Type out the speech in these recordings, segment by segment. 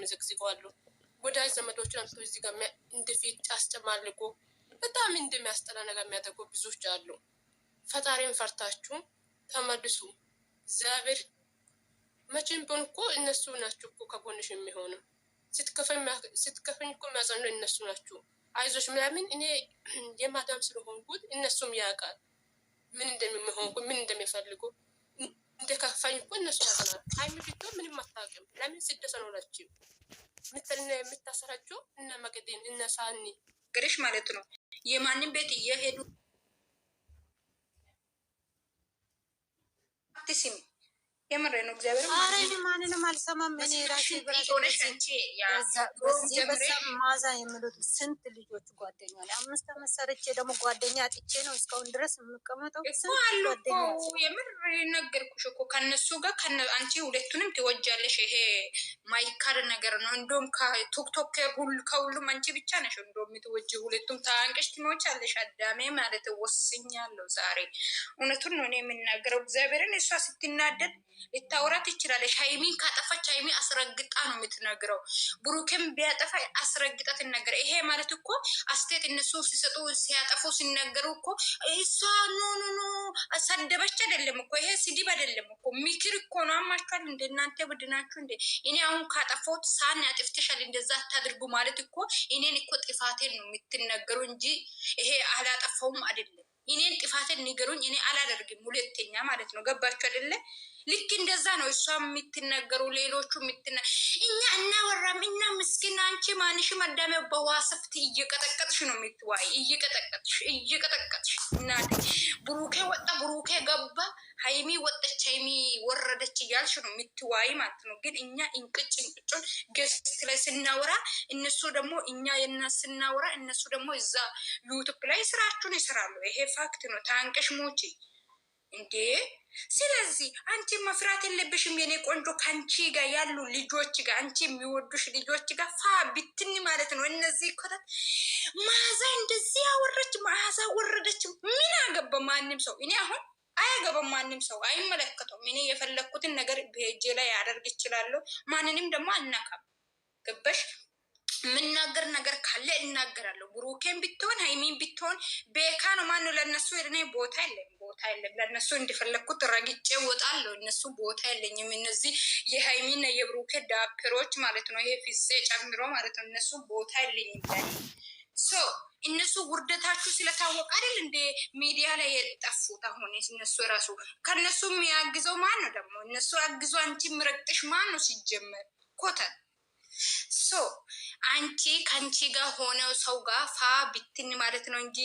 የሚዘግዝቋሉ። ወዳጅ ዘመዶችን አምጥቶ እዚህ ጋር እንደፊት አስጨማልቆ በጣም እንደሚያስጠላ ነገር የሚያደርጉ ብዙዎች አሉ። ፈጣሪን ፈርታችሁ ተመልሱ። እግዚአብሔር መቼም ቢሆን እኮ እነሱ ናችሁ እኮ ከጎንሽ የሚሆኑ። ስትከፈኝ እኮ የሚያጸኑ እነሱ ናችሁ። አይዞሽ ምናምን እኔ የማዳም ስለሆንኩት እነሱም ያውቃል ምን እንደሚሆንኩ ምን እንደሚፈልጉ እንደከፋኝ እኮ እነሱ ያውቃል። ሀይሚ ብትሆን ምንም አታውቅም። ለምን ስደት ነው ናቸው የምታሰራቸው እነ መቅደን እነ ሳኒ ግርሽ ማለት ነው። የማንም ቤት እየሄዱ አትስሚ። የምሬ ነው። እግዚአብሔር አረኝ ማንንም አልሰማም። እኔ ራሴ ማዛ የሚሉት ስንት ልጆች ጓደኛ ላይ 5 ዓመት ሰርቼ ደግሞ ጓደኛ አጥቼ ነው እስካሁን ድረስ የምቀመጠው። የምር ነገርኩሽ እኮ ከነሱ ጋር አንቺ ሁለቱንም ትወጃለሽ። ይሄ ማይካድ ነገር ነው። እንደውም ከቲክቶክ ከሁሉም አንቺ ብቻ ነሽ እንደውም የምትወጂ። ሁለቱም ታንቀሽ ትሞቻለሽ። አዳሜ ማለት ወስኛለሁ ዛሬ። እውነቱን ነው እኔ የምናገረው። እግዚአብሔርን እሷ ስትናደድ ልታወራት ትችላለች። ሀይሚን ካጠፋች ሀይሚ አስረግጣ ነው የምትነግረው። ብሩክም ቢያጠፋ አስረግጣ ትነገረ። ይሄ ማለት እኮ አስቴት እነሱ ሲሰጡ ሲያጠፉ ሲነገሩ እኮ እሷ ኖ ሰደበች አይደለም እኮ። ይሄ ስድብ አይደለም እኮ ምክር እኮ ነው። አማችኋል እንደ እናንተ ብድናችሁ እንደ እኔ አሁን ካጠፋሁት ሳን አጥፍተሻል እንደዛ አታድርጉ ማለት እኮ እኔን እኮ ጥፋቴን ነው የምትነገሩ እንጂ ይሄ አላጠፋውም አይደለም። እኔን ጥፋቴን ንገሩኝ፣ እኔ አላደርግም ሁለተኛ ማለት ነው። ገባችሁ አይደለ? ልክ እንደዛ ነው እሷ የምትነገሩ። ሌሎቹ እኛ እናወራም እና ምስኪና አንቺ ማንሽ መዳሜ በዋሰፍት እየቀጠቀጥሽ ነው የምትዋይ። እየቀጠቀጥሽ እናቴ። ብሩኬ ወጣ ብሩኬ ገባ፣ ሀይሚ ወጠች ሀይሚ ወረደች እያልሽ ነው የምትዋይ ማለት ነው። ግን እኛ እንቅጩን ገስት ላይ ስናወራ እነሱ ደግሞ እኛ ስናወራ እነሱ ደግሞ እዛ ዩቱብ ላይ ስራችሁን ይሰራሉ። ይሄ ፋክት ነው። ታንቀሽ ሞቺ እንዴ! ስለዚህ አንቺ መፍራት የለብሽም የኔ ቆንጆ። ከአንቺ ጋር ያሉ ልጆች ጋር አንቺ የሚወዱሽ ልጆች ጋር ፋ ብትን ማለት ነው። እነዚህ ኮታት ማዛ እንደዚህ ያወረች ማዛ ወረደች። ምን አገባ ማንም ሰው? እኔ አሁን አያገባም ማንም ሰው አይመለከተውም። እኔ የፈለግኩትን ነገር በሄጄ ላይ ያደርግ ይችላለሁ። ማንንም ደግሞ አልናካም። ገባሽ? የምናገር ነገር ካለ እናገራለሁ። ብሩኬን ብትሆን ሀይሚን ብትሆን ቤካ ነው ማነው ለእነሱ እኔ ቦታ የለም ለእነሱ እንደፈለግኩት ረግጬ ወጣለሁ። እነሱ ቦታ የለኝም። እነዚህ የሀይሚና የብሩኬ ዳፕሮች ማለት ነው። ይሄ ፊሴ ጨምሮ ማለት ነው። እነሱ ቦታ የለኝም። እነሱ ውርደታችሁ ስለታወቀ አይደል እንደ ሚዲያ ላይ የጠፉት። አሁን እነሱ ራሱ ከእነሱ የሚያግዘው ማን ነው ደግሞ? እነሱ አግዞ አንቺ ምረቅጥሽ ማን ነው ሲጀመር? ኮተት አንቺ ከአንቺ ጋር ሆነው ሰው ጋር ፋ ብትን ማለት ነው እንጂ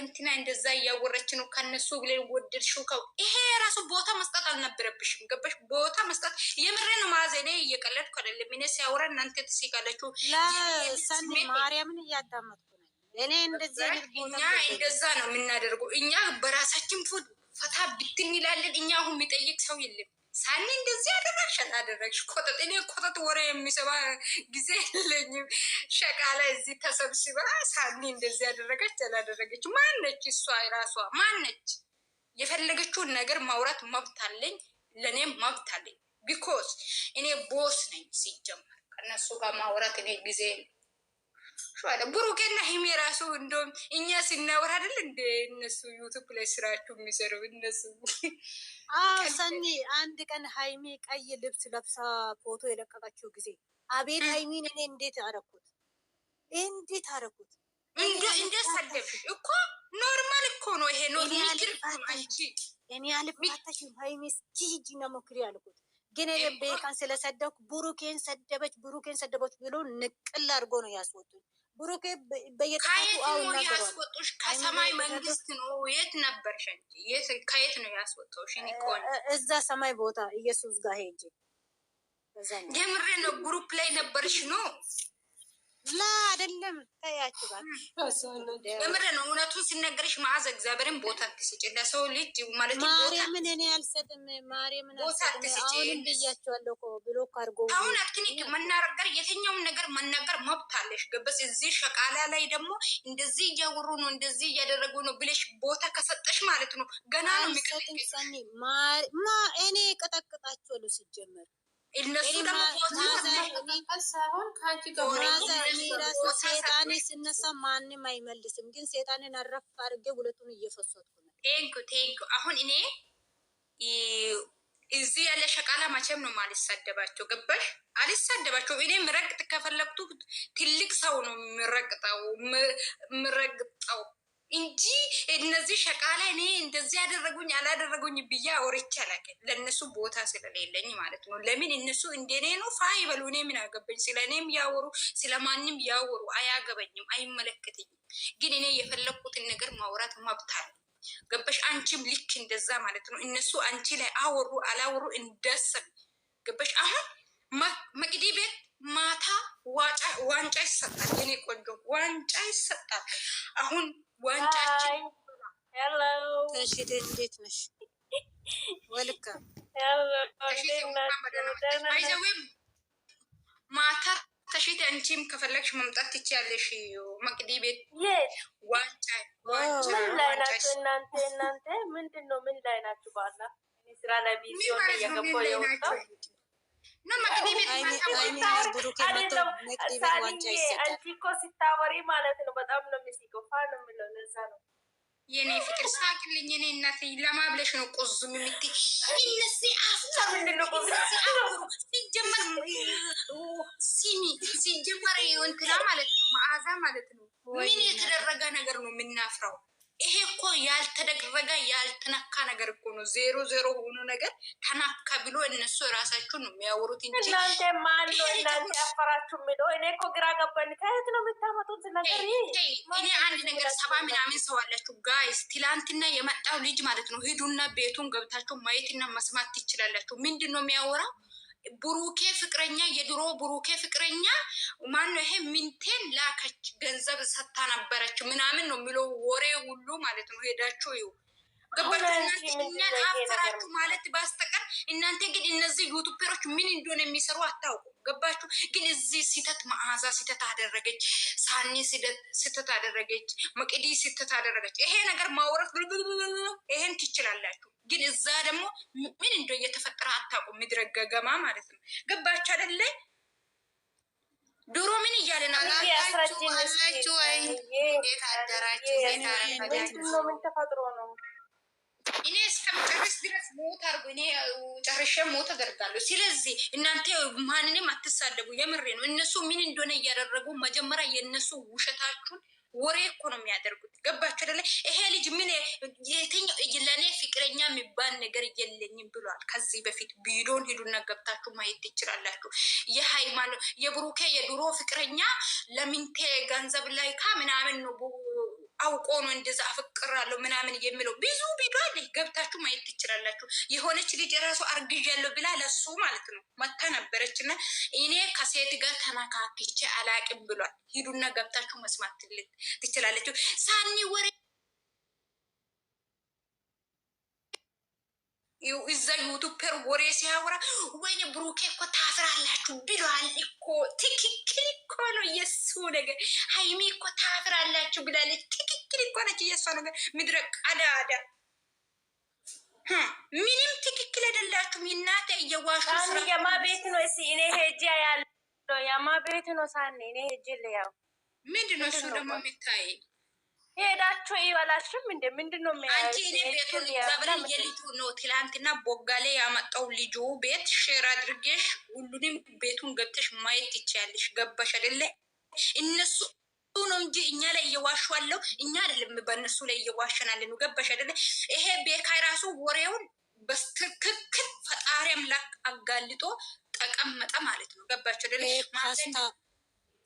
እንትና እንደዛ እያወረች ነው ከነሱ ብለን ወደድሽው። ይሄ የራሱ ቦታ መስጠት አልነበረብሽም። ገባሽ? ቦታ መስጠት የምሬ ነው። ማዘኔ እየቀለድኩ አይደለም። እኔ ሲያወራ እናንተ ትስቃላችሁ። ሰኒ ማርያምን እያዳመጥኩ ነው። እኔ እኛ እንደዛ ነው የምናደርገው። እኛ በራሳችን ፈታ ብትን ይላለን። እኛ አሁን የሚጠይቅ ሰው የለም። ሳኒ እንደዚህ ያደረግሽ አላደረግሽ ኮተት። እኔ ኮተት ወሬ የሚሰባ ጊዜ የለኝም። ሸቃላ እዚህ ተሰብስባ ሳኒ እንደዚህ ያደረገች አላደረገች ማነች? እሷ ራሷ ማነች? የፈለገችውን ነገር ማውራት መብት አለኝ። ለእኔም መብት አለኝ። ቢኮዝ እኔ ቦስ ነኝ። ሲጀመር ከእነሱ ጋር ማውራት እኔ ጊዜ ብሩኬና ሂሜ ራሱ እንደውም እኛ ሲናወር አይደል እንደ እነሱ ዩቱብ ላይ ስራችሁ የሚሰሩ እነሱ። ሰኒ አንድ ቀን ሀይሚ ቀይ ልብስ ለብሳ ፎቶ የለቀቀችው ጊዜ አቤት ሀይሚን እኔ እንዴት አረኩት! እንዴት ሰደብሽ እኮ ኖርማል እኮ ነው ይሄ። እኔ አልፋታሽም ሀይሚ እስኪ ሂጂ ነው ሞክሪ ያልኩት። ግን እኔ ቤካን ስለሰደብኩ ብሩኬን ሰደበች ብሎ ንቅል አድርጎ ነው ያስወጡኝ። ብሩኬ በየጥፋቱ አሁን ያስወጡሽ ከሰማይ መንግስት ነው። የት ነበርሽ እንጂ ከየት ነው ያስወጣውሽ? እዛ ሰማይ ቦታ ኢየሱስ ጋር ሄጄ የምሬ ነው። ግሩፕ ላይ ነበርሽ ነው ላ አይደለም ታያችሁ ጋር የምሬ ነው። እውነቱን ሲነገርሽ መዓዛ እግዚአብሔርን ቦታ አትስጪ ለሰው ልጅ ማለት ነው። ማርያምን እኔ አልሰጥም። ማርያምን ቦታ አትስጪ። አሁን ብያቸዋለሁ እኮ ብሎክ አድርጎ አሁን አትክኒክ መናገር የትኛውም ነገር መናገር መብት አለሽ። ገበስ እዚህ ሸቃላ ላይ ደግሞ እንደዚህ እያወሩ ነው እንደዚህ እያደረጉ ነው ብለሽ ቦታ ከሰጠሽ ማለት ነው ገና ነው የሚቀጥል። እኔ ቀጠቅጣቸዋለሁ ሲጀመር እነሱ ደግሞ ሳይሆን ከአንቺ ጋር ሴጣኔ ስነሳ ማንም አይመልስም። ግን ሴጣንን አረፍ አድርጌ ሁለቱን እየፈሰትኩ ነው። ቴንኩ አሁን እኔ እዚህ ያለ ሸቃላ መቼም ነው አልሳደባቸው። ገባሽ? አልሳደባቸው። እኔ ምረግጥ ከፈለግቱ ትልቅ ሰው ነው ምረግጠው እንጂ እነዚህ ሸቃላ እኔ እንደዚህ ያደረጉኝ አላደረጉኝ ብዬ አውርቼ አላውቅም። ለእነሱ ቦታ ስለሌለኝ ማለት ነው። ለምን እነሱ እንደኔ ነው ፋ ይበሉ። እኔ ምን አገባኝ? ስለ እኔም ያወሩ ስለማንም ያወሩ አያገበኝም፣ አይመለከተኝም። ግን እኔ የፈለግኩትን ነገር ማውራት መብት አለ። ገባሽ? አንቺም ልክ እንደዛ ማለት ነው። እነሱ አንቺ ላይ አወሩ አላወሩ እንደሰብ ገባሽ? አሁን መቅዲ ቤት ማታ ዋንጫ ይሰጣል። የኔ ቆንጆ ዋንጫ ይሰጣል። አሁን ዋንጫችን ተሽደ እንዴት ነሽ? ወልካም ማታ ተሽተ አንቺም ከፈለግሽ መምጣት ትችያለሽ። መቅዲ ቤት ዋንጫ እናንተ ምንድን ነው? ምን ላይ ናችሁ? ባላ ስራ ላይ ቢዚ ሆነ እየገባሁ የወጣው አንቺ እኮ ሲታወሪ ማለት ነው በጣም ነው የሚስቀው። ፋ ነው የሚለው ለዛ ነው የኔ ፍቅር ሳቅልኝ። የኔ እናት ለማብለሽ ነው ቆዙም የምት እነዚህ አፍተር ምንድነው ሲጀመር እንትና ማለት ነው መዓዛ ማለት ነው። ምን የተደረገ ነገር ነው የምናፍረው? ይሄ እኮ ያልተደረገ ያልተነካ ነገር እኮ ነው። 0-0 ሆኖ ነገር ተናካ ብሎ እነሱ ራሳቸው ነው የሚያወሩት እንጂ እናንተ ማን ነው እናንተ ያፈራችሁ የሚለው? እኔ እኮ ግራ ገባኝ። ከየት ነው የምታመጡት ነገር? እኔ አንድ ነገር 70 ምናምን ሰው አላችሁ ጋይስ። ትላንትና የመጣው ልጅ ማለት ነው ሂዱና ቤቱን ገብታችሁ ማየትና መስማት ትችላላችሁ። ምንድን ነው የሚያወራው? ብሩኬ ፍቅረኛ የድሮ ብሩኬ ፍቅረኛ ማነው ይሄ ሚንቴን ላከች ገንዘብ ሰታ ነበረች ምናምን ነው የሚለው ወሬ ሁሉ ማለት ነው። ሄዳችሁ ይው ገባችሁ? እናንተ አፈራችሁ ማለት ባስተቀር እናንተ ግን እነዚህ ዩቱበሮች ምን እንደሆነ የሚሰሩ አታውቁ። ገባችሁ? ግን እዚህ ሲተት መዓዛ ሲተት አደረገች፣ ሳኒ ሲተት አደረገች፣ መቅዲ ሲተት አደረገች። ይሄ ነገር ማውራት ይሄን ትችላላችሁ። ግን እዛ ደግሞ ምን እንደው እየተፈጠረ አታውቁም። ምድረገገማ ማለት ነው። ገባችሁ አይደለ? ድሮ ምን እያለ ነው አላችሁ ወይ? እንዴት አደራችሁ? ምን ተፈጥሮ ነው? እኔ እስከምጨርስ ድረስ ሞት አርጉ። እኔ ጨርሼ ሞት አደርጋለሁ። ስለዚህ እናንተ ማንንም አትሳደቡ። የምሬ ነው። እነሱ ምን እንደሆነ እያደረጉ መጀመሪያ የእነሱ ውሸታችሁን ወሬ እኮ ነው የሚያደርጉት። ገባችሁ አይደለ? ይሄ ልጅ ምን የትኛው ለእኔ ፍቅረኛ የሚባል ነገር የለኝም ብሏል። ከዚህ በፊት ቢዶን ሂዱና ገብታችሁ ማየት ትችላላችሁ። የሃይማኖት የብሩኬ የድሮ ፍቅረኛ ለሚንቴ ገንዘብ ላይ ምናምን ነው አውቆ ነው እንደዛ አፈቅራለሁ ምናምን የሚለው ብዙ ቪዲዮ አለ። ገብታችሁ ማየት ትችላላችሁ። የሆነች ልጅ ራሱ አርግዣለሁ ብላ ለሱ ማለት ነው መታ ነበረች እና እኔ ከሴት ጋር ተነካክቼ አላቅም ብሏል። ሂዱና ገብታችሁ መስማት ትችላላችሁ። ሳኒ ወሬ እዛ ዩቱበር ወሬ ሲያወራ ወይኔ ብሩኬ እኮ ታፍራላችሁ ብለዋል እኮ። ትክክል እኮ ነው የሱ ነገር። ሀይሚ እኮ ታፍራላችሁ ብላለች። ትክክል እኮ ነች የሷ ነገር። ምድረ ቀዳዳ ምንም ትክክል አይደላችሁም። እናተ እየዋሹ የማ ቤት ነው? እስኪ እኔ ሄጄ ያለው የማ ቤት ነው? ሳኒ እኔ ሄጄ ልያው ምንድን ነው እሱ ደግሞ የሚታይ ሄዳችሁ ይበላሽም እንደ ምንድን ነው አንቺ እኔ ቤቱን ዘብረን የልጁ ነው ትላንትና ቦጋሌ ያመጣው ልጁ ቤት ሼር አድርጌሽ ሁሉንም ቤቱን ገብተሽ ማየት ትችያለሽ። ገባሽ አይደለ? እነሱ ነው እንጂ እኛ ላይ እየዋሻለው እኛ አይደለም በእነሱ ላይ እየዋሸናል ነው። ገባሽ አይደለ? ይሄ ቤካይ ራሱ ወሬውን በስትክክል ፈጣሪ አምላክ አጋልጦ ተቀመጠ ማለት ነው። ገባሽ አይደለ?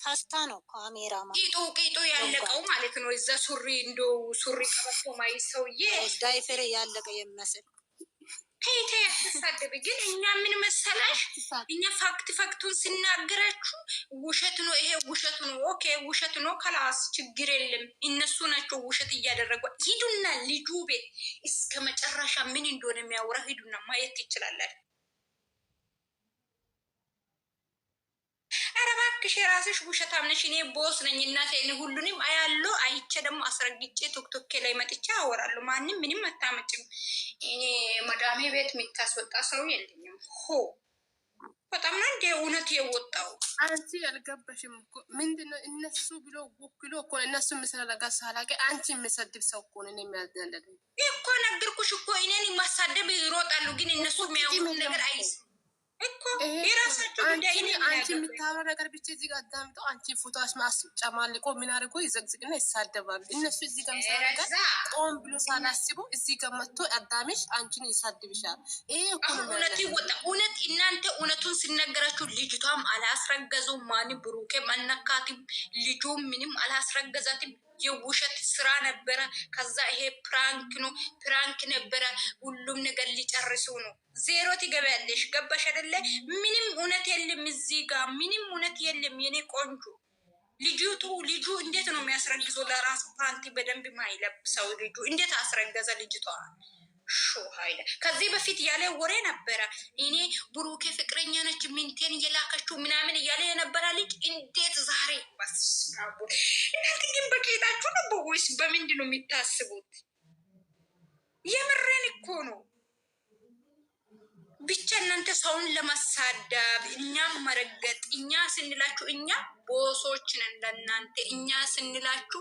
ፓስታ ነው ካሜራ ቂጡ ያለቀው ማለት ነው። እዛ ሱሪ እንዶ ሱሪ ቀበቶ ማይ ሰውዬ ዳይፈር ያለቀ የሚመስል ቴቴ ያተሳደብ። ግን እኛ ምን መሰላሽ፣ እኛ ፋክቱን ሲናገራችሁ ውሸት ነው ይሄ ውሸት ነው። ኦኬ ውሸት ነው ከላስ ችግር የለም። እነሱ ናቸው ውሸት እያደረጉ። ሂዱና ልጁ ቤት እስከ መጨረሻ ምን እንደሆነ የሚያወራ ሂዱና ማየት ይችላል። ኧረ እባክሽ የራስሽ ውሸታም ነሽ። እኔ ቦስ ነኝ እናቴ። ሁሉንም አያለሁ። አይቼ ደግሞ አስረግጬ ቶክቶኬ ላይ መጥቼ አወራለሁ። ማንም ምንም አታመጭም። እኔ መዳሜ ቤት የሚታስወጣ ሰው የለኝም። ሆ በጣም ነው እንደ እውነት የወጣው። አንቺ ያልገባሽም እኮ ምንድነው እነሱ ብሎ ወክሎ እኮ እነሱ ምስለለጋ ሳላቀ አንቺ የምሰድብ ሰው እኮ ነው የሚያደለኝ እኮ ነገርኩሽ እኮ እኔን ማሳደብ ይሮጣሉ፣ ግን እነሱ የሚያውቁት ነገር አይስ እኮ የራሳቸው ጉዳይ ነው። አንቺ የምታወራ ነገር ብቻ እዚህ ጋር አዳምጠው። አንቺ ፎቶ ማስጨማልቆ ምን አድርጎ ይዘግዝግና ይሳደባሉ። እነሱ እዚህ ጋር ምሳሌ ቆም ብሎ ሳላስቡ እዚህ ጋር መጥቶ አዳሚሽ አንቺን ይሳድብሻል። ይሄ እውነት ይወጣ እውነት። እናንተ እውነቱን ሲነገራችሁ ልጅቷም አላስረገዙም፣ ማን ብሩኬም አነካትም፣ ልጁ ምንም አላስረገዛትም። የውሸት ስራ ነበረ። ከዛ ይሄ ፕራንክ ነው፣ ፕራንክ ነበረ። ሁሉም ነገር ሊጨርሱ ነው። ዜሮ ትገቢያለሽ። ገባሽ አይደለ? ምንም እውነት የለም እዚህ ጋር ምንም እውነት የለም። የኔ ቆንጆ ልጁ እንዴት ነው የሚያስረግዘው? ለራሱ ፓንቲ በደንብ ማይለብሰው ልጁ እንዴት አስረገዘ ልጅቷ? ሀይለ ከዚህ በፊት ያለ ወሬ ነበረ። እኔ ብሩኬ ፍቅረኛ ነች ሚንቴን እየላከችው ምናምን እያለ የነበረ ልጅ እንዴት ዛሬ እናንተ ግን በጌታችሁ ነው ወይስ በምንድን ነው የሚታስቡት? የምሬን እኮ ነው። ብቻ እናንተ ሰውን ለማሳደብ እኛም መረገጥ፣ እኛ ስንላችሁ እኛ ቦሶች ነን ለእናንተ። እኛ ስንላችሁ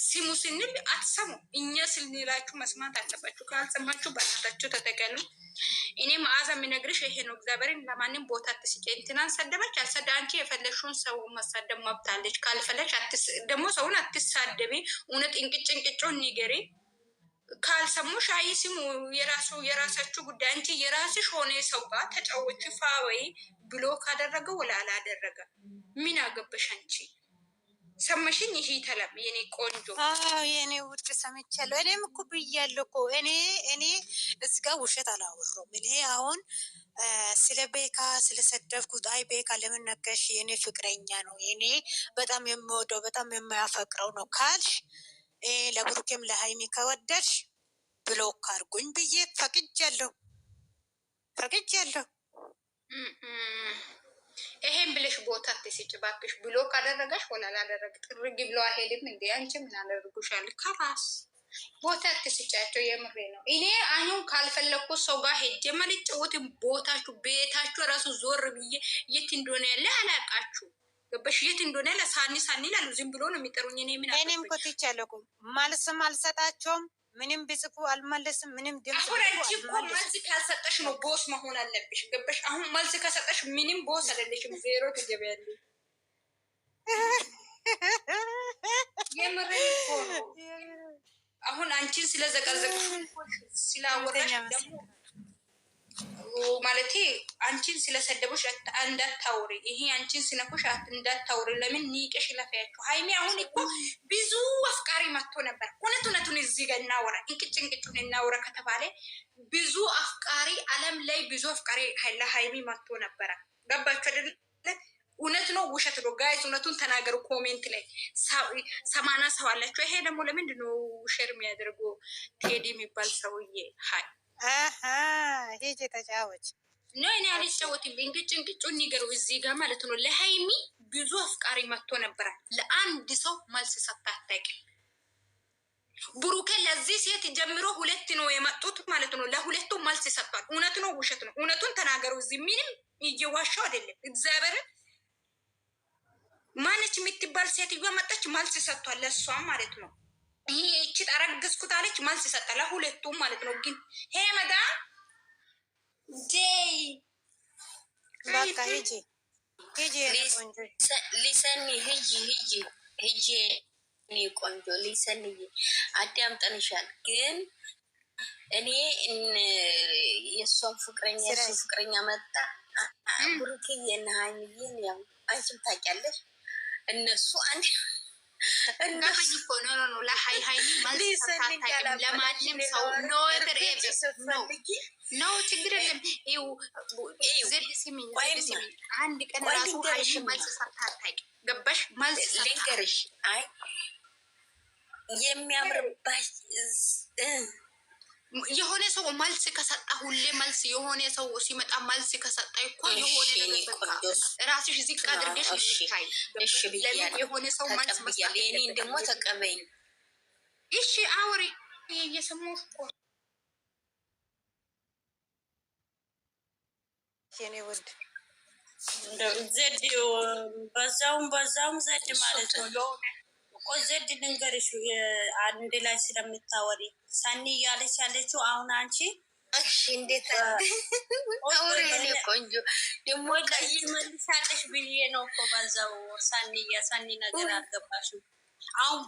ሲሙ ስንል አትሰሙ። እኛ ስንላችሁ መስማት አለባችሁ። ካልሰማችሁ በእናታችሁ ተጠቀሉ። እኔ መዓዛ የሚነግርሽ ይሄ ነው። እግዚአብሔርን ለማንም ቦታ አትስጭ። እንትናን ሰደበች አልሰደ አንቺ የፈለግሽውን ሰው መሳደብ መብታለች። ካልፈለግሽ ደግሞ ሰውን አትሳደቢ። እውነት እንቅጭ እንቅጩን ንገሪ። ካልሰሙሽ አይስሙ። የራሳችሁ ጉዳይ። አንቺ የራስሽ ሆነ ሰው ጋር ተጫወች ፋወይ ብሎ ካደረገ ወላ አላደረገ ምን አገበሽ አንቺ? ሰማሽኝ? ይሄ ተለም የኔ ቆንጆ። የኔ ውድ ሰምቻለሁ። እኔም እኮ ብያለሁ እኮ እኔ እዚህ ጋር ውሸት አላወራሁም። እኔ አሁን ስለ ቤካ ስለሰደብኩት አይ ቤካ ለምን ነገሽ? የኔ ፍቅረኛ ነው፣ የኔ በጣም የምወደው በጣም የማያፈቅረው ነው ካልሽ ለብሩኬም ለሃይሚ ከወደድሽ ብሎክ አድርጉኝ ብዬ ፈቅጃለሁ። ይሄን ብለሽ ቦታ አትስጭ ባክሽ። ብሎ ካደረጋሽ ወላ ላደረግ ጥርግ ብሎ አይሄድም እንዴ? አንቺ ምን አደርጉሻል? ከራስ ቦታ አትስጫቸው። የምሬ ነው። እኔ አሁን ካልፈለግኩ ሰው ጋር ሄጄ ማልጫወትም ቦታችሁ ቤታችሁ ራሱ ዞር ብዬ የት እንደሆነ ያለ አላቃችሁ። ገባሽ? የት እንደሆነ ለሳኒ ላሉ ዝም ብሎ ነው የሚጠሩኝ። እኔም እኮ ትቻለሁ። መልስም አልሰጣቸውም። ምንም ቢጽፉ አልመለስም። ምንም ድምፅ አሁን አንቺ እኮ መልስ ካልሰጠሽ ነው ቦስ መሆን አለብሽ። ገባሽ? አሁን መልስ ከሰጠሽ ምንም ቦስ አይደለሽም። ዜሮ ትገቢያለሽ። የምሬ እኮ ነው። አሁን አንቺን ስለዘቀዘቅሽ ስላወራሽ ደግሞ ማለት አንቺን ስለሰደቡሽ እንዳታውሪ፣ ይሄ አንቺን ስነኩሽ እንዳታውሪ። ለምን ኒቀሽ ለፈያችሁ? ሃይሚ አሁን እኮ ብዙ አፍቃሪ መጥቶ ነበር። እውነቱን እዚህ ጋር እናወራ፣ እንቅጩን እናወራ ከተባለ ብዙ አፍቃሪ ዓለም ላይ ብዙ አፍቃሪ ለሃይሚ መጥቶ ነበረ። ገባችሁ አይደለ? እውነት ነው ውሸት ነው? ጋይስ እውነቱን ተናገሩ። ኮሜንት ላይ 80 ሰው አላችሁ። ይሄ ደግሞ ለምንድን ነው ሼር የሚያደርገው? ቴዲ የሚባል ሰውዬ ሄጅ ተጫወች ነው። እኔ አልጫወትም። እንቅጩን ንገሩ እዚህ ጋር ማለት ነው። ለሃይሚ ብዙ አፍቃሪ መጥቶ ነበረ። ለአንድ ሰው መልስ ሰጣታቂ ብሩኬ ለዚህ ሴት ጀምሮ 2 ነው የመጡት ማለት ነው። ለሁለቱም መልስ ሰጥቷል። እውነት ነው ውሸት ነው? እውነቱን ተናገሩ። እዚህ ምንም እየዋሻው አይደለም። እግዚአብሔርን ማነች የምትባል ሴትዮዋ መጣች፣ መልስ ሰጥቷል። ለእሷም ማለት ነው። ይሄ እቺ አረግዝኩት አለች፣ መልስ ሰጠ ለሁለቱም ማለት ነው። ግን ሄ መዳም ዴይ በቃ ሂጂ ሊሰኒ ሂጂ እኔ ቆንጆ ሊሰንዬ አዳምጠንሻል። ግን እኔ የእሷን ፍቅረኛ የእሱ ፍቅረኛ መጣ ብሩክዬ እና ሀይሚዬን ያው አንቺም ታውቂያለሽ እነሱ አንድ እንዳፈኝ እኮ ነው ለሀይ ለማንም ሰው ነው ችግር የለም። አንድ ቀን ራሱ ሀይሚ መልስ ሳታታቂ ገባሽ? መልስ ልንገርሽ፣ አይ የሚያምርባሽ የሆነ ሰው መልስ ከሰጣ ሁሌ መልስ የሆነ ሰው ሲመጣ መልስ ከሰጣ እኮ የሆነ ነገር ራስሽ ዝቅ አድርገሽ ልታይ። እሺ ብያለሁ፣ የሆነ ሰው መልስ መስጠት የኔን ደግሞ ተቀበይኝ። እሺ አውሪ። እየሰማሁሽ እኮ የኔ ውድ ዘድ በዛውም ዘድ ማለት ነው። ቆይ ዘድ ልንገርሽ፣ አንድ ላይ ስለምታወሪ ሰኒ እያለች ያለችው አሁን አንቺ እንዴት ቆንጆ ደግሞ ቀይ መልሳለሽ ብዬ ነው እኮ በዛው ሰኒ ነገር አልገባሽም። አሁን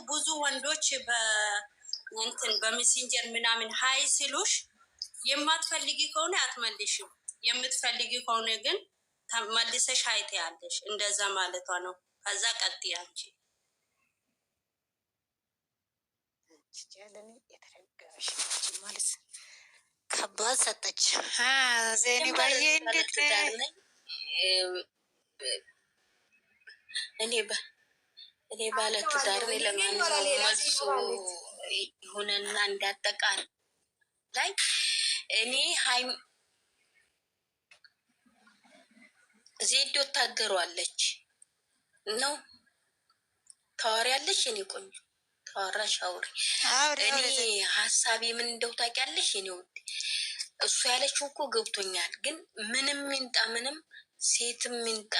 ብዙ ወንዶች በእንትን በሜሴንጀር ምናምን ሀይ ሲሉሽ የማትፈልጊ ከሆነ አትመልሽም፣ የምትፈልጊ ከሆነ ግን መልሰሽ ሀይት ያለሽ እንደዛ ማለቷ ነው። ከዛ ቀጥይ አንቺ ከባድ ሰጠች ዜኒ ባዬ እንዴት እኔ ባለ ትዳር ለማንኛውም መልሱ ይሁንና እንዳጠቃል ላይ እኔ ዜዶ ታገሯለች ነው ታወሪያለሽ። እኔ ቆንጆ ታወራሽ አውሪ። እኔ ሀሳቤ ምን እንደው ታውቂያለሽ? እኔ ውድ እሱ ያለችው እኮ ገብቶኛል። ግን ምንም ይምጣ ምንም ሴትም ይምጣ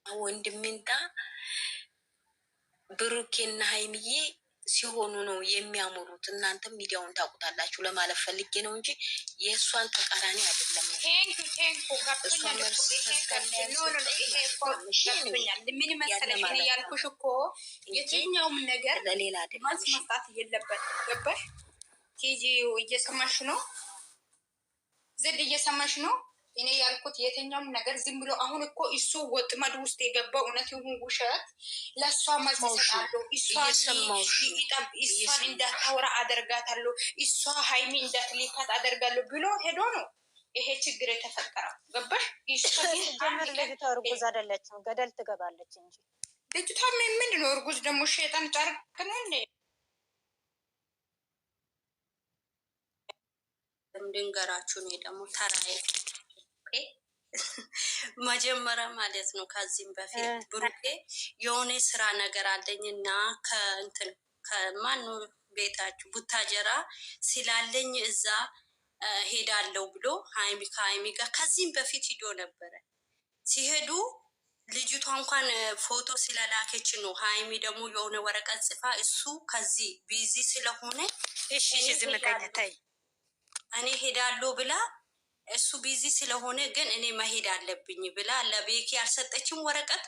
ወንድም ይምጣ ብሩኬና ሀይሚዬ ሲሆኑ ነው የሚያምሩት። እናንተም ሚዲያውን ታውቁታላችሁ ለማለት ፈልጌ ነው እንጂ የእሷን ተቃራኒ አይደለም። ምን ያልኩሽ እኮ የትኛውም ነገር ለሌላ መልስ መስጣት የለበት። ገባሽ? ቲጂ እየሰማሽ ነው? ዝድ እየሰማሽ ነው? እኔ ያልኩት የትኛውም ነገር ዝም ብሎ አሁን እኮ እሱ ወጥመድ ውስጥ የገባው እውነት ይሁን ውሸት ለእሷ መልስ እሰጣለሁ። እሷን እንዳታወራ አደርጋታለሁ፣ እሷ ሀይሚ እንዳትሊካት አደርጋለሁ ብሎ ሄዶ ነው ይሄ ችግር የተፈጠረው። ገባሽ? ጀምር ልጅቷ እርጉዝ አይደለችም፣ ገደል ትገባለች እንጂ ልጅቷ ምንድን ነው እርጉዝ ደግሞ ሸጠን ጨርቅ ነው እንዴ? ድንገራችሁ እኔ ደግሞ ተራዬ መጀመሪያ ማለት ነው። ከዚህም በፊት ብሩኬ የሆነ ስራ ነገር አለኝና ከእንትን ከማኑ ቤታችሁ ቡታጀራ ስላለኝ እዛ ሄዳለው ብሎ ከሀይሚ ጋር ከዚህም በፊት ሂዶ ነበረ። ሲሄዱ ልጅቷ እንኳን ፎቶ ስለላከች ነው። ሀይሚ ደግሞ የሆነ ወረቀት ጽፋ እሱ ከዚህ ቢዚ ስለሆነ እኔ ሄዳለሁ ብላ እሱ ቢዚ ስለሆነ ግን እኔ መሄድ አለብኝ ብላ ለቤኪ ያልሰጠችም ወረቀት።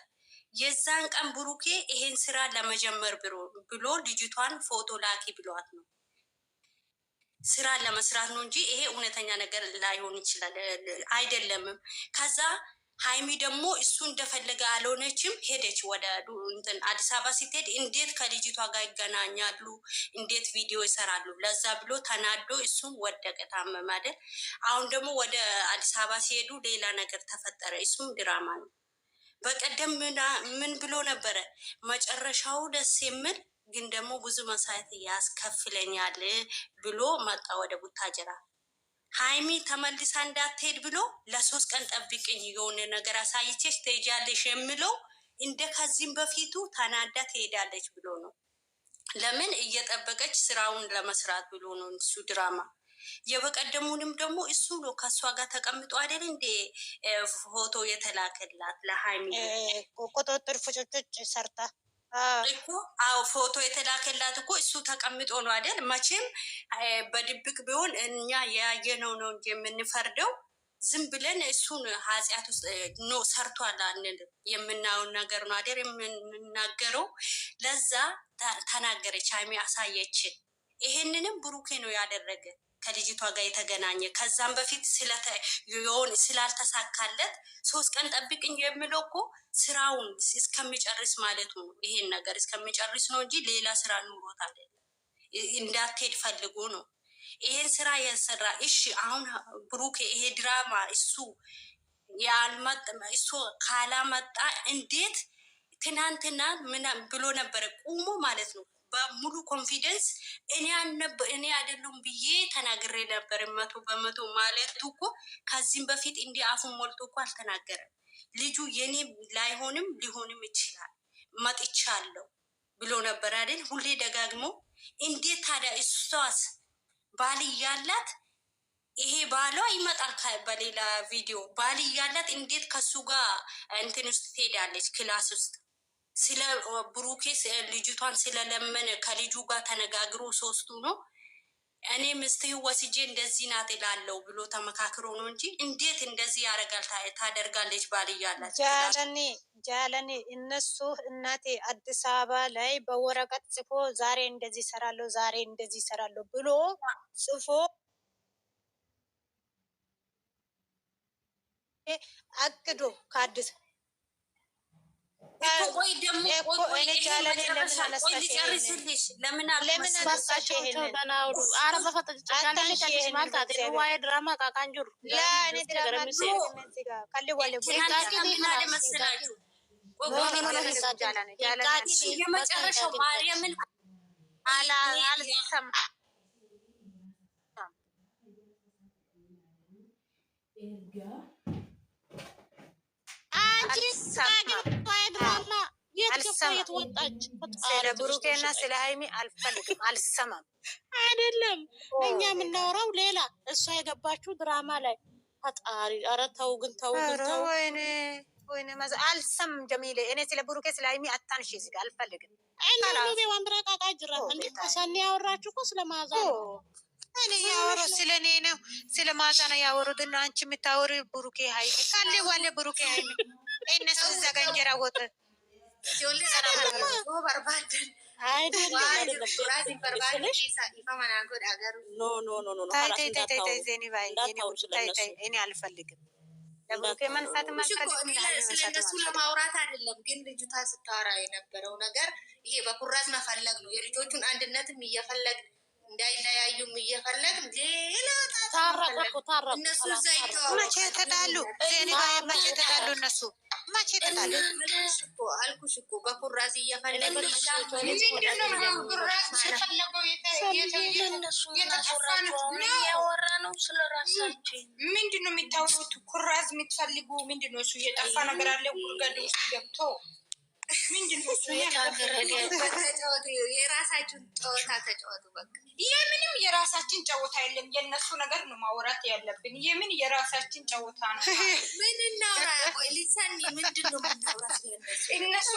የዛን ቀን ብሩኬ ይሄን ስራ ለመጀመር ብሎ ልጅቷን ፎቶ ላኪ ብሏት ነው ስራ ለመስራት ነው እንጂ ይሄ እውነተኛ ነገር ላይሆን ይችላል አይደለምም። ከዛ ሀይሚ ደግሞ እሱ እንደፈለገ አልሆነችም፣ ሄደች ወደ እንትን አዲስ አበባ ስትሄድ እንዴት ከልጅቷ ጋር ይገናኛሉ? እንዴት ቪዲዮ ይሰራሉ? ለዛ ብሎ ተናዶ እሱም ወደቀ፣ ታመመ አይደል? አሁን ደግሞ ወደ አዲስ አበባ ሲሄዱ ሌላ ነገር ተፈጠረ። እሱም ድራማ ነው። በቀደም ምን ብሎ ነበረ? መጨረሻው ደስ የሚል ግን ደግሞ ብዙ መስዋዕት ያስከፍለኛል ብሎ መጣ ወደ ቡታጀራ። ሀይሚ ተመልሳ እንዳትሄድ ብሎ ለ3 ቀን ጠብቅኝ የሆነ ነገር አሳይቼሽ ትሄጃለሽ የሚለው እንደ ከዚህም በፊቱ ተናዳ ትሄዳለች ብሎ ነው። ለምን እየጠበቀች ስራውን ለመስራት ብሎ ነው። እሱ ድራማ የበቀደሙንም ደግሞ እሱ ነው ከእሷ ጋር ተቀምጦ አይደል እንደ ፎቶ የተላከላት ለሀይሚ ቁጥጥር ፍጭጭጭ ሰርታ እኮ አዎ ፎቶ የተላከላት እኮ እሱ ተቀምጦ ነው አይደል? መቼም በድብቅ ቢሆን እኛ ያየነው ነው እንጂ የምንፈርደው ዝም ብለን እሱን ኃጢአት ውስጥ ኖ ሰርቷል አንል የምናየውን ነገር ነው አይደል የምንናገረው። ለዛ ተናገረች ሀይሚ አሳየችን። ይሄንንም ብሩኬ ነው ያደረገ ከልጅቷ ጋር የተገናኘ። ከዛም በፊት ስላልተሳካለት 3 ቀን ጠብቅኝ የሚለው እኮ ስራውን እስከሚጨርስ ማለቱ ነው። ይሄን ነገር እስከሚጨርስ ነው እንጂ ሌላ ስራ ኑሮት አይደለም። እንዳትሄድ ፈልጎ ነው ይሄን ስራ የሰራ። እሺ አሁን ብሩኬ ይሄ ድራማ እሱ ካላመጣ እንዴት ትናንትና ምን ብሎ ነበረ ቁሞ ማለት ነው በሙሉ ኮንፊደንስ እኔ አይደሉም ብዬ ተናግሬ ነበር። 100% ማለቱ እኮ ከዚህም በፊት እንዲህ አፉን ሞልቶ እኮ አልተናገረም። ልጁ የኔ ላይሆንም ሊሆንም ይችላል መጥቻለሁ ብሎ ነበር አይደል? ሁሌ ደጋግሞ። እንዴት ታዲያ እሷስ ባል ያላት ይሄ ባሏ ይመጣል በሌላ ቪዲዮ ባል እያላት እንዴት ከሱ ጋር እንትን ውስጥ ትሄዳለች? ክላስ ውስጥ ስለ ብሩኬ ልጅቷን ስለለመነ ከልጁ ጋር ተነጋግሮ ሶስቱ ነው እኔ ምስትህ ወስጄ እንደዚህ ናት እላለሁ ብሎ ተመካክሮ ነው እንጂ እንዴት እንደዚህ ያደርጋል ታደርጋለች? ባል እያላት ጃለኔ እነሱ እናቴ አዲስ አበባ ላይ በወረቀት ጽፎ ዛሬ እንደዚህ ይሰራለሁ ዛሬ እንደዚህ ይሰራለሁ ብሎ ጽፎ አቅዶ ከአዲስ ቆይ ደግሞ ለምን አነሳሽ? የመጨረሻው ማርያምን ስለ ብሩኬና ስለ ሃይሚ አልፈልግም፣ አልሰማም። አይደለም እኛ የምናወራው ሌላ፣ እሷ የገባችው ድራማ ላይ ፈጣሪ። ኧረ ተው ግን ተው ግን ተው። ወይኔ አልሰማም ጀሚሌ። እኔ ስለ ብሩኬ ስለ ሃይሚ አታንሺ፣ እዚህ ጋር አልፈልግም። አይናሉቤ ወንብራ ቃቃ ጅራት እንዴ ሰኒ ያወራችሁ እኮ ስለ ማዛ ነው። እኔ ያወሩት ስለ እኔ ነው፣ ስለ ማዛ ነው ያወሩት። እና አንቺ የምታወሪ ብሩኬ ሃይሚ ካለ ዋለ ብሩኬ ሃይሚ እነሱ እዛ ጋር እንጀራ ወጥ እኔ አልፈልግም። ስለነሱ ለማውራት አይደለም፣ ግን ልጅቷ ስታወራ የነበረው ነገር ይሄ በኩራት መፈለግ ነው። የልጆቹን አንድነትም እየፈለግ እንዳይለያዩም እየፈለግ ሌላ እነሱ እዛ ይተዋወቃሉ። መቼ ተጣሉ? መቼ ተጣሉ? እነሱ መቼ ተጣሉ? አልኩሽ እኮ በኩራዝ እየፈለግ ምንድን ነው የሚታወሩት? ኩራዝ የምትፈልጉ ምንድን ነው? እሱ እየጠፋ ነገር አለ ጉርገድ ውስጥ ገብቶ ምንድን ነው እሱ? የራሳችሁን ጨዋታ ተጫወቱ በቃ። የምንም የራሳችን ጨዋታ የለም። የእነሱ ነገር ነው ማውራት ያለብን። የምን የራሳችን ጨዋታ ነው? ምን እናውራ? ቆይ ሊሰኒ ምንድን ነው የምናውራት? እነሱ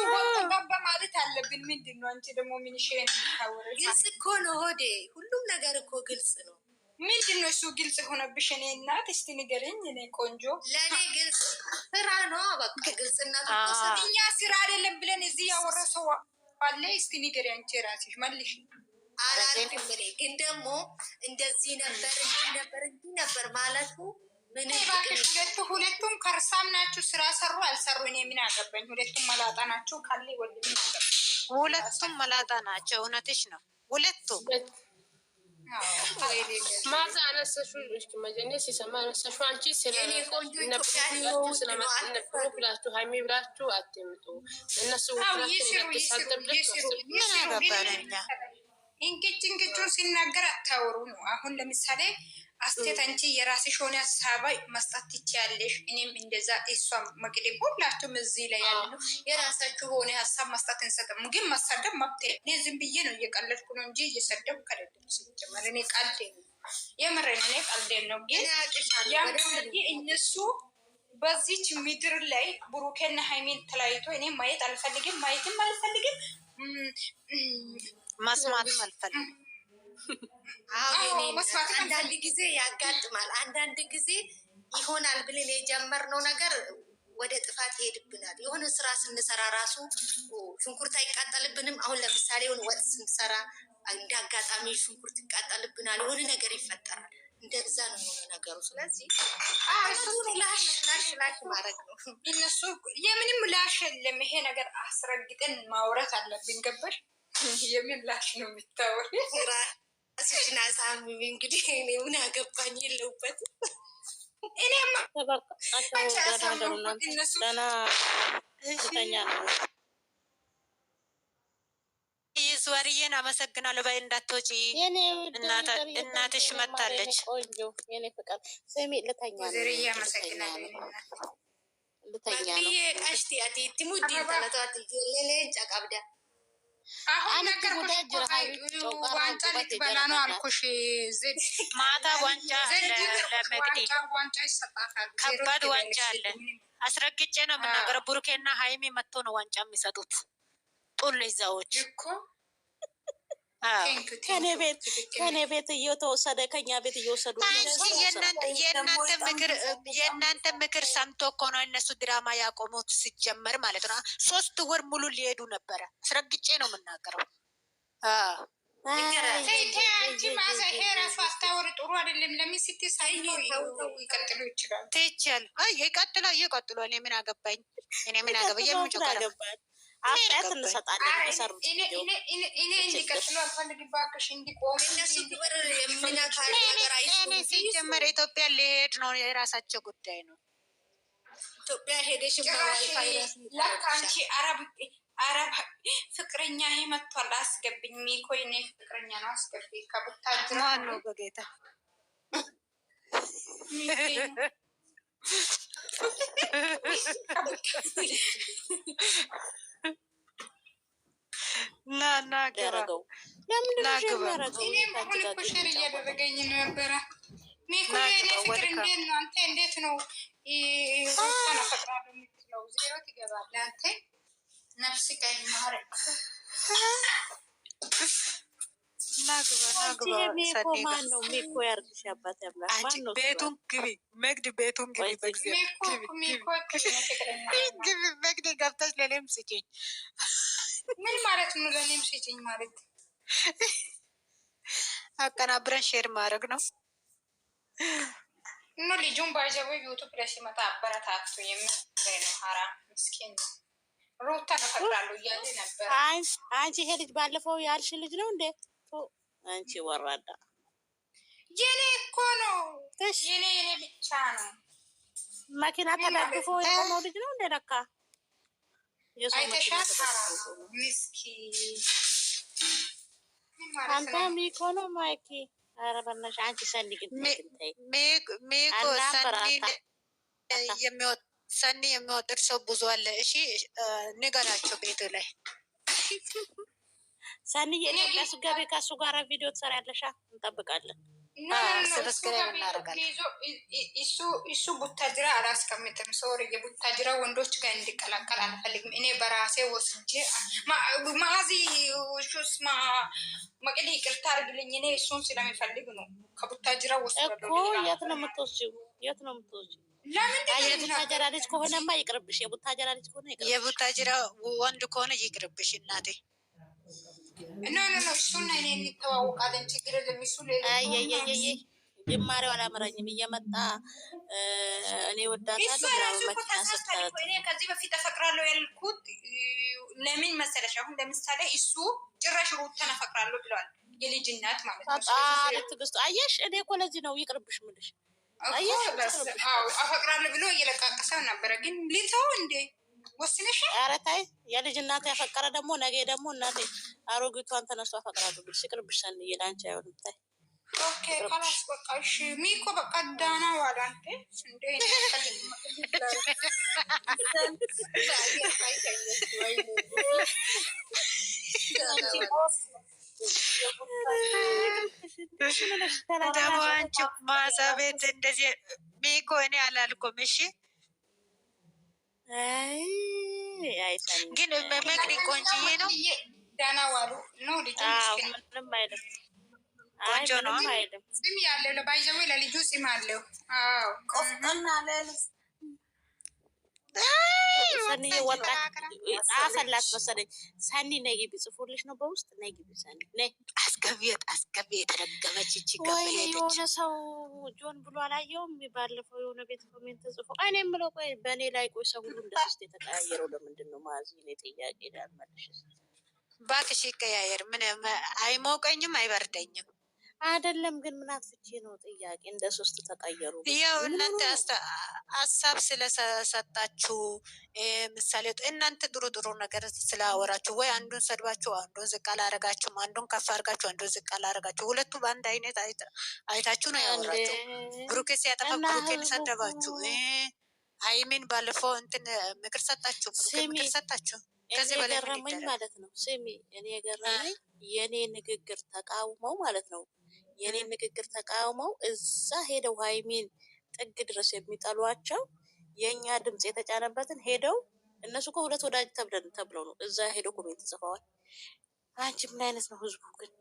ገባ ማለት አለብን። ምንድን ነው አንቺ ደግሞ ምን ሼን የምታወረ? ግልጽ እኮ ነው ሆዴ፣ ሁሉም ነገር እኮ ግልጽ ነው። ምንድን ነው እሱ ግልጽ ሆነብሽ? እኔ እናት እስቲ ንገረኝ። እኔ ቆንጆ ለእኔ ግልጽ ስራ ነው በቃ። ግልጽነት እኛ ስራ አይደለም ብለን እዚህ ያወረ ሰው አለ? እስቲ ንገረኝ አንቺ ራስሽ መልሽ። አላልኩም እኔ ግን ደግሞ እንደዚህ ነበር እንዲህ ነበር እንዲህ ነበር ማለቱ ምን ሁለቱም ከርሳም ናችሁ። ስራ ሰሩ አልሰሩ እኔ ምን አገባኝ? ሁለቱም መላጣ ናቸው። ካለ ወልም ሁለቱም መላጣ ናቸው። እውነትሽ ነው። ሁለቱም ማዛ አነሰሹ መጀኔ ሲሰማ አነሰሹ አንቺ ስለነበሩ ብላችሁ ሃይሚ ብላችሁ አትምጡ። እነሱ እንግጩን ሲናገር አታወሩ ነው። አሁን ለምሳሌ አስቴት አንቺ የራስሽ ሆነ ሀሳብ መስጠት ትችያለሽ። እኔም እንደዛ እሷ መቅደም ሁላችሁም እዚህ ላይ ያለ ነው የራሳችሁ ሆነ ሀሳብ መስጠት እንሰጥም። ግን መሳደብ መብት እኔ ዝም ብዬ ነው እየቀለድኩ ነው እንጂ እየሰደብኩ አይደለም። ሲጀመር እኔ ቀልዴ ነው የምሬን፣ እኔ ቀልዴ ነው። ግን እነሱ በዚች ምድር ላይ ብሩኬና ሃይሚን ተለያይቶ እኔ ማየት አልፈልግም፣ ማየትም አልፈልግም፣ መስማትም አልፈልግም። አንዳንድ ጊዜ ያጋጥማል። አንዳንድ ጊዜ ይሆናል ብለን የጀመርነው ነገር ወደ ጥፋት ይሄድብናል። የሆነ ስራ ስንሰራ ራሱ ሽንኩርት አይቃጠልብንም። አሁን ለምሳሌ የሆነ ወጥ ስንሰራ እንደ አጋጣሚ ሽንኩርት ይቃጠልብናል፣ የሆነ ነገር ይፈጠራል። እንደዛ ነው የሆነ ነገሩ። ስለዚህ ላሽ ማድረግ ነው። እነሱ የምንም ላሽ የለም። ይሄ ነገር አስረግጠን ማውራት አለብን። ገባሽ? የምን ላሽ ነው የሚታወር? ስችና ሳሚ እንግዲህ እኔ ምን አገባኝ? የለውበት ወርዬን አመሰግናለሁ። በይ እንዳትወጪ እናትሽ መታለች። የኔ ፍቅር ስሚ ልተኛ አሁን ነገርኩሽ እኮ ዋንጫ ልትበላ ነው አልኩሽ። ማታ ዋንጫ ለመግዲ ዋንጫ ይሰጣታል። ከባድ ዋንጫ አለ። አስረግጬ ነው የምናገረው። ቡሩኬና ሀይሚ መጥቶ ነው ዋንጫ የሚሰጡት። ጡል ይዛዎች እኮ ከኔ ቤት እየተወሰደ ከኛ ቤት እየወሰዱ የእናንተ ምክር ሰምቶ እኮ ነው እነሱ ድራማ ያቆሙት ሲጀመር ማለት ነው። 3 ወር ሙሉ ሊሄዱ ነበረ። አስረግጬ ነው የምናገረው። አንቺ ማዛ ይሄ ራሱ አስታወሪ ጥሩ አይደለም። ለምን ስትሳይ ይቀጥሉ ይችላል ትችል ይቀጥሉ። እኔ ምን አገባኝ? አስተያየት እንሰጣለን። እኔ እንዲቀጥሉ አልፈልግም። እባክሽ እንዲቆሙ። እኔ ሲጀመር ኢትዮጵያ ሊሄድ ነው፣ የራሳቸው ጉዳይ ነው። ኢትዮጵያ ሄደሽ አንቺ አረብ ፍቅረኛ ይሄ መጥቷል። አስገብኝ ሚኮ የኔ ፍቅረኛ ነው። አስገብኝ ከቡታጅራ ነው በጌታ ያረገው እኔም አሁን እኮ ሼር እያደረገኝ ነበረ። ሚኮ የኔ ፍቅር እንዴት ነው? አንተ እንዴት ነው? ፈቅራለሁ የምትለው 0 ትገባለህ አንተ ነፍስ ቀይ ማረግ ቤቱን ግቢ መግድ ቤቱን ግቢ መግድ ገብተሽ ለእኔም ስጪኝ። ምን ማለት ነው? ለእኔም ስጪኝ ማለት አቀናብረን ሼር ማድረግ ነው። እኖ ልጁን ባይዘው ዩቱብ ላይ ሲመጣ አበረታቱ የምል ነው። ሀራም ምስኪን ነው። ሩታ ተፈጥራሉ እያለ ነበር። አንቺ ይሄ ልጅ ባለፈው ያልሽ ልጅ ነው እንዴ? አንቺ ወራዳ የኔ እኮ ነው። የኔ ብቻ ነው። መኪና ተደግፎ የቆመው ልጅ ነው እንዴ? ለካ አይተሻት ምስኪን አንተ ሚኮ ነው ማይኪ። ኧረ በእናትሽ አንቺ ሰኒ ግን ሚኮ ሰኒ የሚወጥር ሰው ብዙ አለ። እሺ ንገራቸው ቤቱ ላይ ሰኒ የኢትዮጵያ ስገቢ ከእሱ ጋር ቪዲዮ ትሰሪያለሽ። እንጠብቃለን። እሱ ቡታጅራ አላስቀምጥም። ሶሪ የቡታጅራ ወንዶች ጋር እንዲቀላቀል አልፈልግም። እኔ በራሴ ወስጄ ማዚ ሹስ መቅዲ ይቅርታ አድርግልኝ። እኔ እሱን ስለሚፈልግ ነው ከቡታጅራ ወስዶ እኮ። የት ነው የምትወስጂው? የቡታጀራ ልጅ ከሆነማ ይቅርብሽ። የቡታጀራ ልጅ ከሆነ ይቅርብሽ። የቡታጀራ ወንድ ከሆነ ይቅርብሽ እናቴ። ኖ እሱና እኔ እንተዋወቃለን። ችግር የለም። እሱ ጅማሬው አላመረኝም። እየመጣ እኔ ወዳታለሁ መኪና ስትከረት እኔ ከዚህ በፊት ተፈቅራለሁ ያልኩት ለምን መሰለሽ? አሁን ለምሳሌ እሱ ጭራሽ ሩታን አፈቅራለሁ ብለዋል። የልጅ እናት ማለት ነው። ትግስቱ አየሽ። እኔ እኮ ለዚህ ነው ይቅርብሽ ምልሽ። አፈቅራለሁ ብሎ እየለቃቀሰው ነበረ። ግን ሊተው እንዴ ወስነሽ? ኧረ ተይ። የልጅ እናት ያፈቀረ ደግሞ ነገ ደግሞ እናቴ አሮጊቷን ተነስቶ አፈቅራለሁ ብልሽ ይቅርብሽ። ሰንዬ ለአንቺ አይሆንም። ታይ ኦኬ ካላስ በቃ እሺ። ሚኮ በቃ ዳና ዋላ አንተ እንዴ ደግሞ አንቺ ማዛ ቤት እንደዚህ ሚኮ እኔ አላልኩም። እሺ ግን መቅዲ ቆንጅዬ ነው። ዳና ዋሉ ነው ልጅ ምንም አይልም። ቆንጆ ነው አይልም። ስም ያለው ለባይዘዌ ለልጁ ስም አለው። አዎ ቆፍጠና ለልስ ሰኒ ወጣት ጻፈላት መሰለኝ። ሰኒ ነይ ግቢ ጽፎልሽ ነው በውስጥ ነይ ግቢ ሰኒ ነይ አስገቢ የተረገመች እቺ ወይ የሆነ ሰው ጆን ብሎ አላየውም። ባለፈው የሆነ ቤት ኮሜንት ጽፎ እኔ የምለው ቆይ በእኔ ላይ ቆይ ሰው ሁሉ እንደ ሶስት የተቀያየረው ለምንድን ነው? ማዚ እኔ ጥያቄ ዳልመልሽ እባክሽ ይቀያየር። ምን አይሞቀኝም አይበርደኝም አይደለም ግን ምን አትፍቼ ነው ጥያቄ። እንደ ሶስት ተቀየሩ። ያው እናንተ ሀሳብ ስለሰጣችሁ ምሳሌ እናንተ ጥሩ ነገር ስላወራችሁ ወይ አንዱን ሰድባችሁ አንዱን ዝቅ አላረጋችሁም፣ አንዱን ከፍ አርጋችሁ አንዱን ዝቅ አላረጋችሁ። ሁለቱ በአንድ አይነት አይታችሁ ነው ያወራችሁ። ብሩኬ ሲያጠፋ ብሩኬን ሰደባችሁ። ሀይሚን ባለፈው እንትን ምክር ሰጣችሁ፣ ብሩኬ ምክር ሰጣችሁ። ከዚህ በላይ የገረመኝ ማለት ነው ስሚ፣ እኔ የገረመኝ የኔ ንግግር ተቃውመው ማለት ነው የኔ ንግግር ተቃውመው እዛ ሄደው ሃይሚን ጥግ ድረስ የሚጠሏቸው የእኛ ድምፅ የተጫነበትን ሄደው እነሱ እኮ ሁለት ወዳጅ ተብለው ነው እዛ ሄደው ኮሜንት ጽፈዋል። አንቺ ምን አይነት ነው ህዝቡ ግን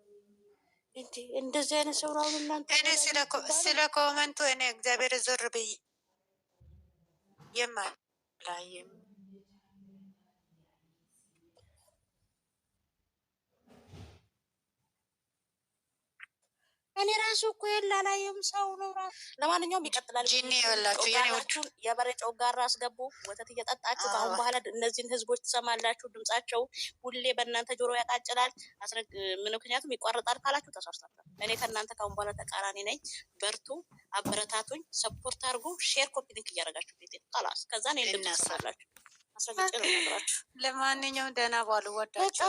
እንዴ? እንደዚህ አይነት ሰው ነው እናንተ። እኔ ስለ ኮመንቱ እኔ እግዚአብሔር ዞር ብይ የማላይም እኔ ራሱ እኮ የላላየም ሰው ነው ራሱ። ለማንኛውም ይቀጥላል። ጂኒ ያላችሁ የኔዎቹ የበሬ ጮጋራ አስገቡ። ወተት እየጠጣችሁ ከአሁን በኋላ እነዚህን ህዝቦች ትሰማላችሁ። ድምጻቸው ሁሌ በእናንተ ጆሮ ያቃጭላል። ምክንያቱም ይቋረጣል ካላችሁ ተሳስታችኋል። እኔ ከእናንተ ከአሁን በኋላ ተቃራኒ ነኝ። በርቱ፣ አበረታቱኝ፣ ሰፖርት አድርጉ። ሼር ኮፒ ሊንክ እያደረጋችሁ ቤቴ ቃላስ ከዛ እኔ ልምትሰማላችሁ። አስረግጬ ነው ነገራችሁ። ለማንኛውም ደህና ባሉ ወዳቸው